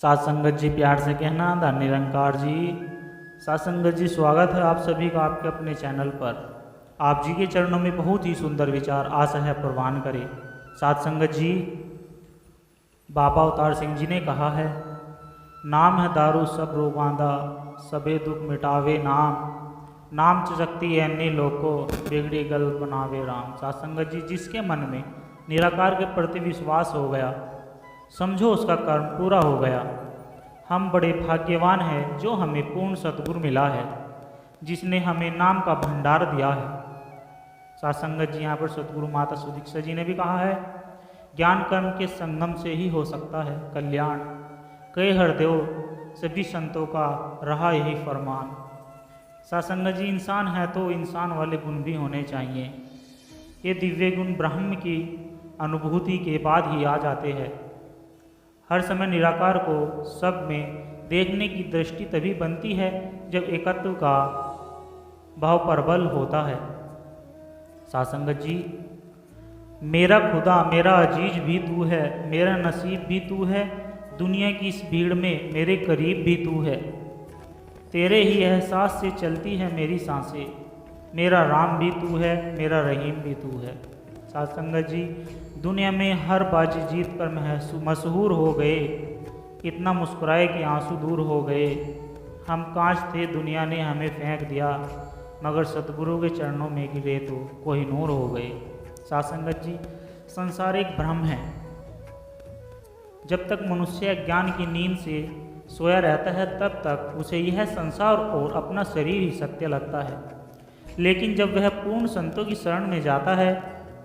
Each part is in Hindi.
साथ संगत जी प्यार से कहना धन निरंकार जी। साथ संगत जी स्वागत है आप सभी का आपके अपने चैनल पर। आप जी के चरणों में बहुत ही सुंदर विचार आशा है प्रवान करें। साथ संगत जी बाबा अवतार सिंह जी ने कहा है, नाम है दारू सब रो बांधा, सबे दुख मिटावे नाम चचकती अन्य लोको, बिगड़ी गल बनावे राम। साथ संगत जी जिसके मन में निराकार के प्रति विश्वास हो गया, समझो उसका कर्म पूरा हो गया। हम बड़े भाग्यवान हैं जो हमें पूर्ण सतगुरु मिला है, जिसने हमें नाम का भंडार दिया है। साथ संगत जी यहाँ पर सतगुरु माता सुदीक्षा जी ने भी कहा है, ज्ञान कर्म के संगम से ही हो सकता है कल्याण, कई हरदेव सभी संतों का रहा यही फरमान। साथ संगत जी इंसान है तो इंसान वाले गुण भी होने चाहिए। ये दिव्य गुण ब्रह्म की अनुभूति के बाद ही आ जाते हैं। हर समय निराकार को सब में देखने की दृष्टि तभी बनती है जब एकत्व का भाव प्रबल होता है। साथ संगत जी मेरा खुदा मेरा अजीज भी तू है, मेरा नसीब भी तू है, दुनिया की इस भीड़ में मेरे करीब भी तू है, तेरे ही एहसास से चलती है मेरी सांसें, मेरा राम भी तू है, मेरा रहीम भी तू है। साथ संगत जी दुनिया में हर बाजी जीत कर मशहूर हो गए, इतना मुस्कुराए कि आंसू दूर हो गए। हम कांच थे दुनिया ने हमें फेंक दिया, मगर सतगुरु के चरणों में गिरे तो कोहिनूर हो गए। साथ संगत जी संसार एक भ्रम है। जब तक मनुष्य ज्ञान की नींद से सोया रहता है तब तक उसे यह संसार और अपना शरीर ही सत्य लगता है, लेकिन जब वह पूर्ण संतों की शरण में जाता है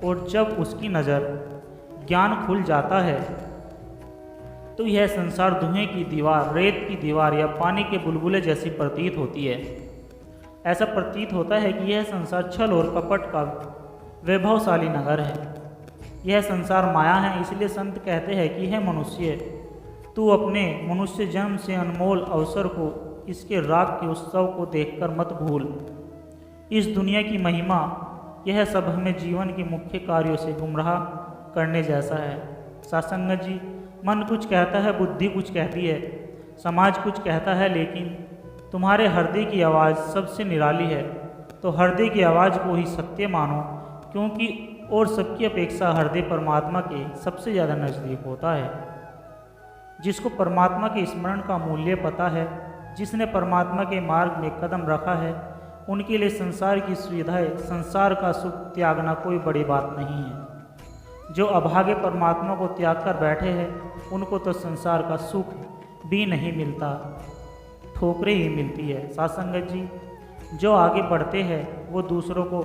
और जब उसकी नज़र ज्ञान खुल जाता है तो यह संसार धुएं की दीवार, रेत की दीवार या पानी के बुलबुले जैसी प्रतीत होती है। ऐसा प्रतीत होता है कि यह संसार छल और कपट का वैभवशाली नगर है। यह संसार माया है, इसलिए संत कहते हैं कि है मनुष्य, तू अपने मनुष्य जन्म से अनमोल अवसर को, इसके राग के उत्सव को देखकर मत भूल। इस दुनिया की महिमा यह सब हमें जीवन के मुख्य कार्यों से गुमराह करने जैसा है। साथ संगत जी मन कुछ कहता है, बुद्धि कुछ कहती है, समाज कुछ कहता है, लेकिन तुम्हारे हृदय की आवाज़ सबसे निराली है। तो हृदय की आवाज़ को ही सत्य मानो, क्योंकि और सबकी अपेक्षा हृदय परमात्मा के सबसे ज़्यादा नज़दीक होता है। जिसको परमात्मा के स्मरण का मूल्य पता है, जिसने परमात्मा के मार्ग में कदम रखा है, उनके लिए संसार की सुविधाएं, संसार का सुख त्यागना कोई बड़ी बात नहीं है। जो अभागे परमात्मा को त्याग कर बैठे हैं उनको तो संसार का सुख भी नहीं मिलता, ठोकरें ही मिलती है। साथ संगत जी जो आगे बढ़ते हैं वो दूसरों को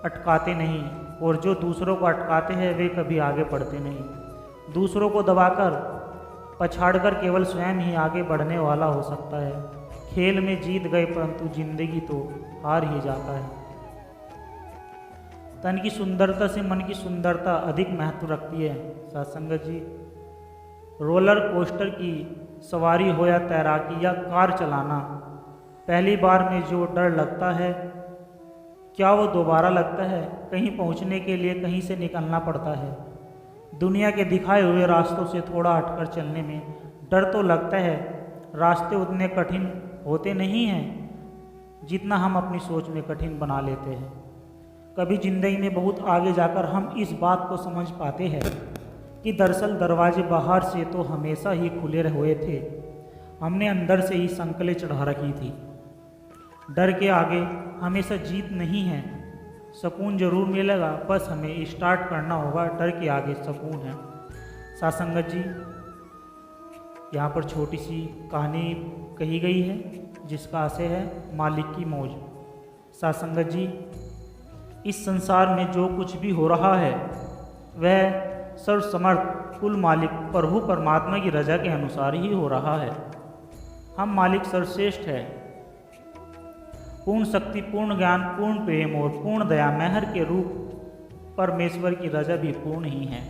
अटकाते नहीं, और जो दूसरों को अटकाते हैं वे कभी आगे बढ़ते नहीं। दूसरों को दबाकर पछाड़कर केवल स्वयं ही आगे बढ़ने वाला हो सकता है। खेल में जीत गए परंतु जिंदगी तो हार ही जाता है। तन की सुंदरता से मन की सुंदरता अधिक महत्व रखती है। साथ संगत जी रोलर कोस्टर की सवारी हो या तैराकी या कार चलाना, पहली बार में जो डर लगता है क्या वो दोबारा लगता है? कहीं पहुंचने के लिए कहीं से निकलना पड़ता है। दुनिया के दिखाए हुए रास्तों से थोड़ा हटकर चलने में डर तो लगता है। रास्ते उतने कठिन होते नहीं हैं जितना हम अपनी सोच में कठिन बना लेते हैं। कभी जिंदगी में बहुत आगे जाकर हम इस बात को समझ पाते हैं कि दरअसल दरवाजे बाहर से तो हमेशा ही खुले हुए थे, हमने अंदर से ही संकलें चढ़ा रखी थी। डर के आगे हमेशा जीत नहीं है, सुकून जरूर मिलेगा, बस हमें स्टार्ट करना होगा। डर के आगे सुकून है। साथ संगत जी यहाँ पर छोटी सी कहानी कही गई है जिसका आशय है मालिक की मौज। साथ संगत जी इस संसार में जो कुछ भी हो रहा है वह सर्वसमर्थ कुल मालिक प्रभु परमात्मा की रजा के अनुसार ही हो रहा है। हम मालिक सर्वश्रेष्ठ है। पूर्ण शक्ति, पूर्ण ज्ञान, पूर्ण प्रेम और पूर्ण दया मेहर के रूप परमेश्वर की रजा भी पूर्ण ही है।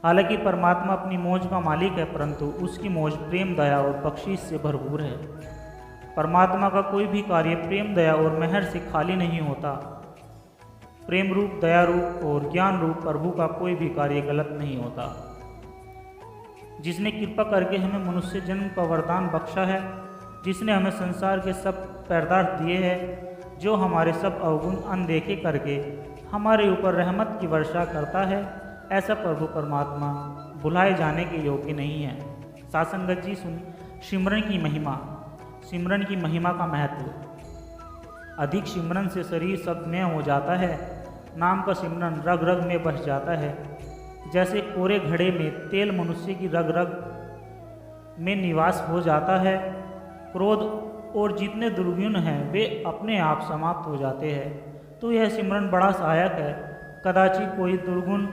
हालांकि परमात्मा अपनी मौज का मालिक है, परंतु उसकी मौज प्रेम, दया और बख्शीश से भरपूर है। परमात्मा का कोई भी कार्य प्रेम, दया और मेहर से खाली नहीं होता। प्रेम रूप, दया रूप और ज्ञान रूप प्रभु का कोई भी कार्य गलत नहीं होता। जिसने कृपा करके हमें मनुष्य जन्म का वरदान बख्शा है, जिसने हमें संसार के सब पदार्थ दिए हैं, जो हमारे सब अवगुण अनदेखे करके हमारे ऊपर रहमत की वर्षा करता है, ऐसा प्रभु परमात्मा बुलाए जाने के योग्य नहीं है। साध संगत जी सुन सिमरन की महिमा। सिमरन की महिमा का महत्व। अधिक सिमरन से शरीर सतमय हो जाता है। नाम का सिमरन रग रग में बस जाता है। जैसे कोरे घड़े में तेल मनुष्य की रग रग में निवास हो जाता है, क्रोध और जितने दुर्गुण हैं वे अपने आप समाप्त हो जाते हैं। तो यह सिमरन बड़ा सहायक है। कदाचित कोई दुर्गुण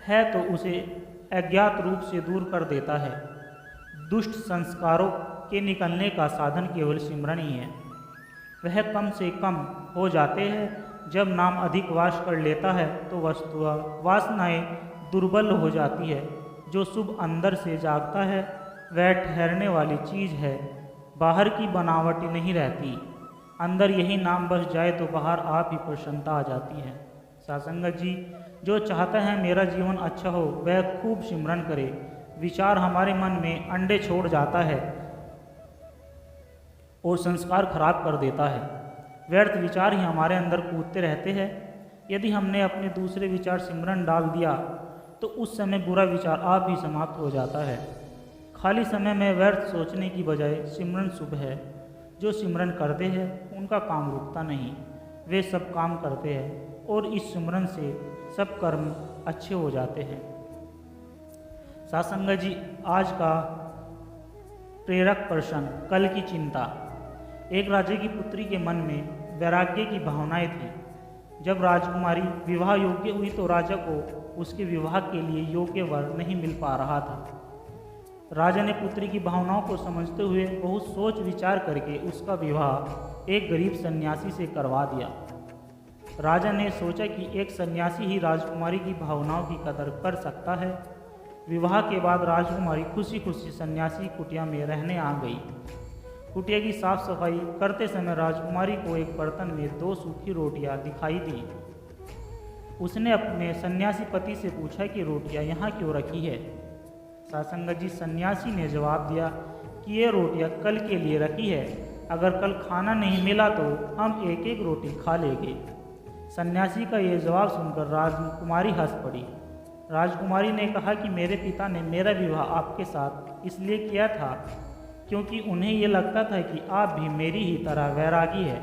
है तो उसे अज्ञात रूप से दूर कर देता है। दुष्ट संस्कारों के निकलने का साधन केवल सिमरन ही है। वह कम से कम हो जाते हैं। जब नाम अधिक वास कर लेता है तो वस्तुतः वासनाएं दुर्बल हो जाती है। जो शुभ अंदर से जागता है वह ठहरने वाली चीज़ है, बाहर की बनावटी नहीं रहती। अंदर यही नाम बस जाए तो बाहर आप ही प्रसन्नता आ जाती है। सासंगत जी, जो चाहता है मेरा जीवन अच्छा हो वह खूब सिमरन करे। विचार हमारे मन में अंडे छोड़ जाता है और संस्कार खराब कर देता है। व्यर्थ विचार ही हमारे अंदर कूदते रहते हैं। यदि हमने अपने दूसरे विचार सिमरन डाल दिया तो उस समय बुरा विचार आप ही समाप्त हो जाता है। खाली समय में व्यर्थ सोचने की बजाय सिमरन शुभ है। जो सिमरन करते हैं उनका काम रुकता नहीं, वे सब काम करते हैं और इस सिमरन से सब कर्म अच्छे हो जाते हैं। सासंगत जी, आज का प्रेरक प्रसंग कल की चिंता। एक राजा की पुत्री के मन में वैराग्य की भावनाएं थी। जब राजकुमारी विवाह योग्य हुई तो राजा को उसके विवाह के लिए योग्य वर नहीं मिल पा रहा था। राजा ने पुत्री की भावनाओं को समझते हुए बहुत सोच विचार करके उसका विवाह एक गरीब सन्यासी से करवा दिया। राजा ने सोचा कि एक सन्यासी ही राजकुमारी की भावनाओं की कदर कर सकता है। विवाह के बाद राजकुमारी खुशी खुशी सन्यासी कुटिया में रहने आ गई। कुटिया की साफ सफाई करते समय राजकुमारी को एक बर्तन में 2 सूखी रोटियां दिखाई दी। उसने अपने सन्यासी पति से पूछा कि रोटियां यहाँ क्यों रखी है। सासंगत जी, सन्यासी ने जवाब दिया कि ये रोटियां कल के लिए रखी है, अगर कल खाना नहीं मिला तो हम एक एक रोटी खा लेंगे। सन्यासी का ये जवाब सुनकर राजकुमारी हंस पड़ी। राजकुमारी ने कहा कि मेरे पिता ने मेरा विवाह आपके साथ इसलिए किया था क्योंकि उन्हें ये लगता था कि आप भी मेरी ही तरह वैरागी है।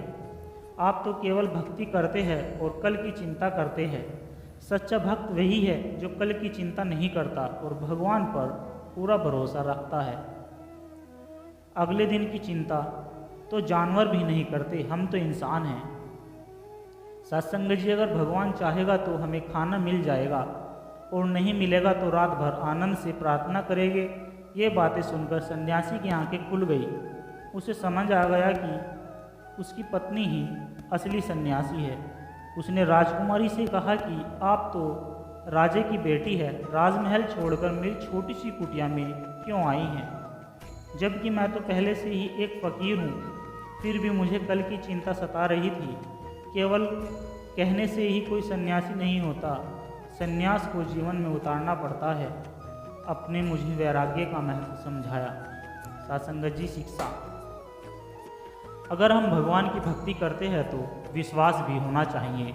आप तो केवल भक्ति करते हैं और कल की चिंता करते हैं। सच्चा भक्त वही है जो कल की चिंता नहीं करता और भगवान पर पूरा भरोसा रखता है। अगले दिन की चिंता तो जानवर भी नहीं करते, हम तो इंसान हैं। सत्संग जी, अगर भगवान चाहेगा तो हमें खाना मिल जाएगा और नहीं मिलेगा तो रात भर आनंद से प्रार्थना करेंगे। ये बातें सुनकर सन्यासी की आंखें खुल गई। उसे समझ आ गया कि उसकी पत्नी ही असली सन्यासी है। उसने राजकुमारी से कहा कि आप तो राजे की बेटी है, राजमहल छोड़कर मेरी छोटी सी कुटिया में क्यों आई हैं? जबकि मैं तो पहले से ही एक फ़कीर हूँ। फिर भी मुझे कल की चिंता सता रही थी। केवल कहने से ही कोई सन्यासी नहीं होता, सन्यास को जीवन में उतारना पड़ता है। अपने मुझे वैराग्य का महत्व समझाया। सासंगत जी, शिक्षा। अगर हम भगवान की भक्ति करते हैं तो विश्वास भी होना चाहिए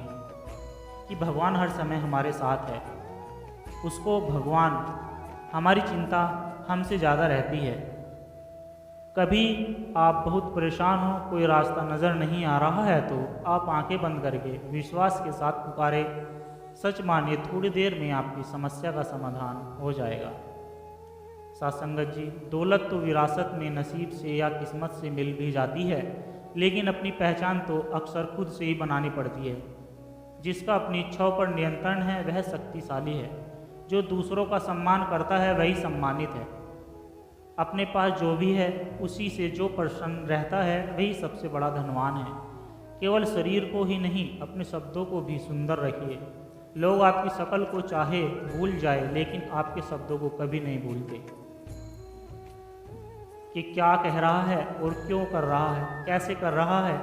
कि भगवान हर समय हमारे साथ है। उसको भगवान हमारी चिंता हमसे ज़्यादा रहती है। कभी आप बहुत परेशान हो, कोई रास्ता नज़र नहीं आ रहा है तो आप आंखें बंद करके विश्वास के साथ पुकारे। सच मानिए, थोड़ी देर में आपकी समस्या का समाधान हो जाएगा। सासंगत जी, दौलत तो विरासत में नसीब से या किस्मत से मिल भी जाती है, लेकिन अपनी पहचान तो अक्सर खुद से ही बनानी पड़ती है। जिसका अपनी इच्छाओं पर नियंत्रण है वह शक्तिशाली है। जो दूसरों का सम्मान करता है वही सम्मानित है। अपने पास जो भी है उसी से जो प्रसन्न रहता है वही सबसे बड़ा धनवान है। केवल शरीर को ही नहीं, अपने शब्दों को भी सुंदर रखिए। लोग आपकी शकल को चाहे भूल जाए, लेकिन आपके शब्दों को कभी नहीं भूलते कि क्या कह रहा है और क्यों कर रहा है, कैसे कर रहा है।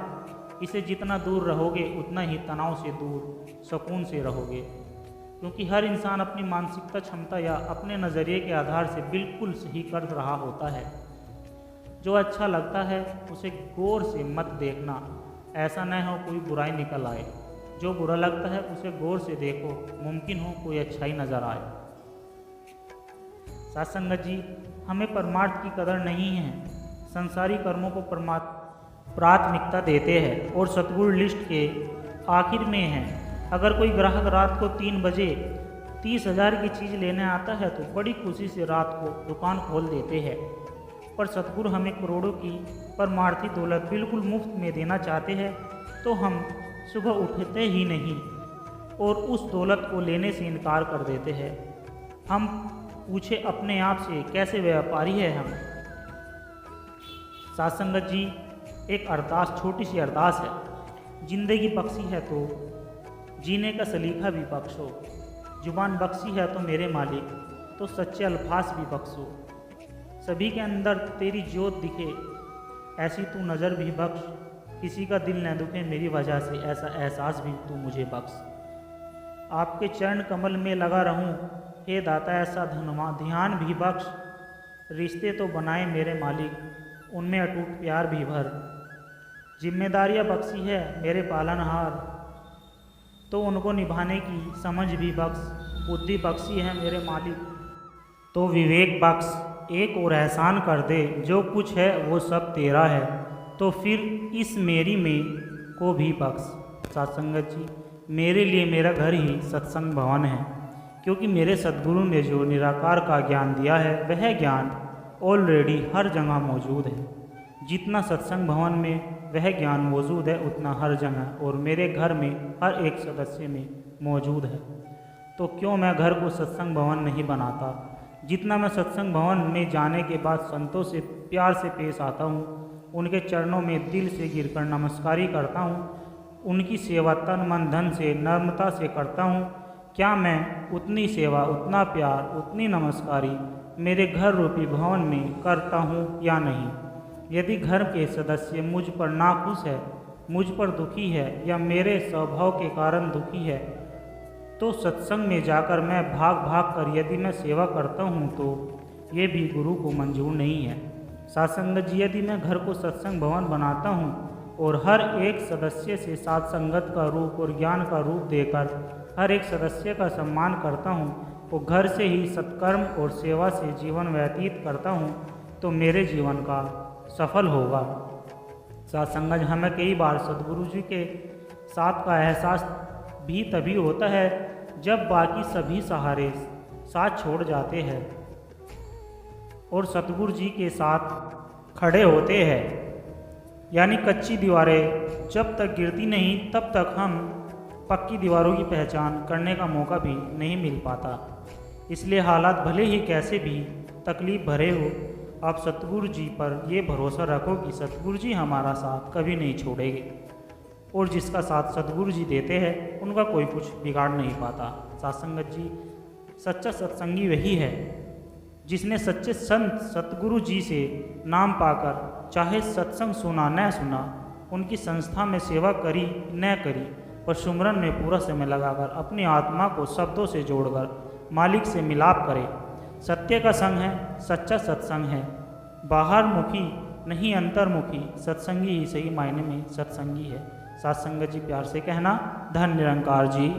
इसे जितना दूर रहोगे उतना ही तनाव से दूर सुकून से रहोगे। क्योंकि हर इंसान अपनी मानसिकता क्षमता या अपने नज़रिए के आधार से बिल्कुल सही कर रहा होता है। जो अच्छा लगता है उसे गौर से मत देखना, ऐसा न हो कोई बुराई निकल आए। जो बुरा लगता है उसे गौर से देखो, मुमकिन हो कोई अच्छाई नज़र आए। साथ संगत जी, हमें परमार्थ की कदर नहीं है, संसारी कर्मों को प्राथमिकता देते हैं और सतगुरु लिस्ट के आखिर में है। अगर कोई ग्राहक रात को 3 बजे 30,000 की चीज़ लेने आता है तो बड़ी खुशी से रात को दुकान खोल देते हैं, पर सतगुरु हमें करोड़ों की परमार्थी दौलत बिल्कुल मुफ्त में देना चाहते हैं, तो हम सुबह उठते ही नहीं और उस दौलत को लेने से इनकार कर देते हैं। हम पूछे अपने आप से, कैसे व्यापारी है हम। साथ संगत जी, एक अरदास, छोटी सी अरदास है। जिंदगी बख्शी है तो जीने का सलीका भी बख्शो, जुबान बख्शी है तो मेरे मालिक तो सच्चे अल्फाज भी बख्शो। सभी के अंदर तेरी जोत दिखे ऐसी तू नज़र भी बख्श, किसी का दिल न दुखे मेरी वजह से ऐसा एहसास भी तू मुझे बख्श। आपके चरण कमल में लगा रहूं हे दाता ऐसा ध्यान भी बख्श। रिश्ते तो बनाए मेरे मालिक, उनमें अटूट प्यार भी भर। जिम्मेदारियाँ बख्शी है मेरे पालनहार, तो उनको निभाने की समझ भी बख्श। बुद्धि बख्शी है मेरे मालिक, तो विवेक बख्श। एक और एहसान कर दे, जो कुछ है वो सब तेरा है, तो फिर इस मेरी में को भी बख्श। सत्संगत जी, मेरे लिए मेरा घर ही सत्संग भवन है, क्योंकि मेरे सद्गुरु ने जो निराकार का ज्ञान दिया है वह ज्ञान ऑलरेडी हर जगह मौजूद है। जितना सत्संग भवन में वह ज्ञान मौजूद है उतना हर जगह और मेरे घर में हर एक सदस्य में मौजूद है। तो क्यों मैं घर को सत्संग भवन नहीं बनाता। जितना मैं सत्संग भवन में जाने के बाद संतों से प्यार से पेश आता हूँ, उनके चरणों में दिल से गिरकर नमस्कारी करता हूँ, उनकी सेवा तन मन धन से नम्रता से करता हूँ, क्या मैं उतनी सेवा, उतना प्यार, उतनी नमस्कारी मेरे घर रूपी भवन में करता हूँ या नहीं। यदि घर के सदस्य मुझ पर नाखुश है, मुझ पर दुखी है या मेरे स्वभाव के कारण दुखी है, तो सत्संग में जाकर मैं भाग भाग कर यदि मैं सेवा करता हूँ तो ये भी गुरु को मंजूर नहीं है। सत्संगत जी, यदि मैं घर को सत्संग भवन बनाता हूँ और हर एक सदस्य से सत्संगत का रूप और ज्ञान का रूप देकर हर एक सदस्य का सम्मान करता हूँ, वो घर से ही सत्कर्म और सेवा से जीवन व्यतीत करता हूँ, तो मेरे जीवन का सफल होगा। सत्संगत, हमें कई बार सद्गुरु जी के साथ का एहसास भी तभी होता है जब बाकी सभी सहारे साथ छोड़ जाते हैं और सतगुरु जी के साथ खड़े होते हैं। यानी कच्ची दीवारें जब तक गिरती नहीं तब तक हम पक्की दीवारों की पहचान करने का मौका भी नहीं मिल पाता। इसलिए हालात भले ही कैसे भी तकलीफ भरे हो, आप सतगुरु जी पर ये भरोसा रखो कि सतगुरु जी हमारा साथ कभी नहीं छोड़ेंगे और जिसका साथ सतगुरु जी देते हैं उनका कोई कुछ बिगाड़ नहीं पाता। सत्संगत जी, सच्चा सत्संगी वही है जिसने सच्चे संत सतगुरु जी से नाम पाकर चाहे सत्संग सुना न सुना, उनकी संस्था में सेवा करी न करी, पर सुमरन में पूरा समय लगाकर अपनी आत्मा को शब्दों से जोड़कर मालिक से मिलाप करे। सत्य का संग है, सच्चा सत्संग है, बाहर मुखी नहीं अंतर्मुखी सत्संगी ही सही मायने में सत्संगी है। सत्संगत जी, प्यार से कहना, धन निरंकार जी।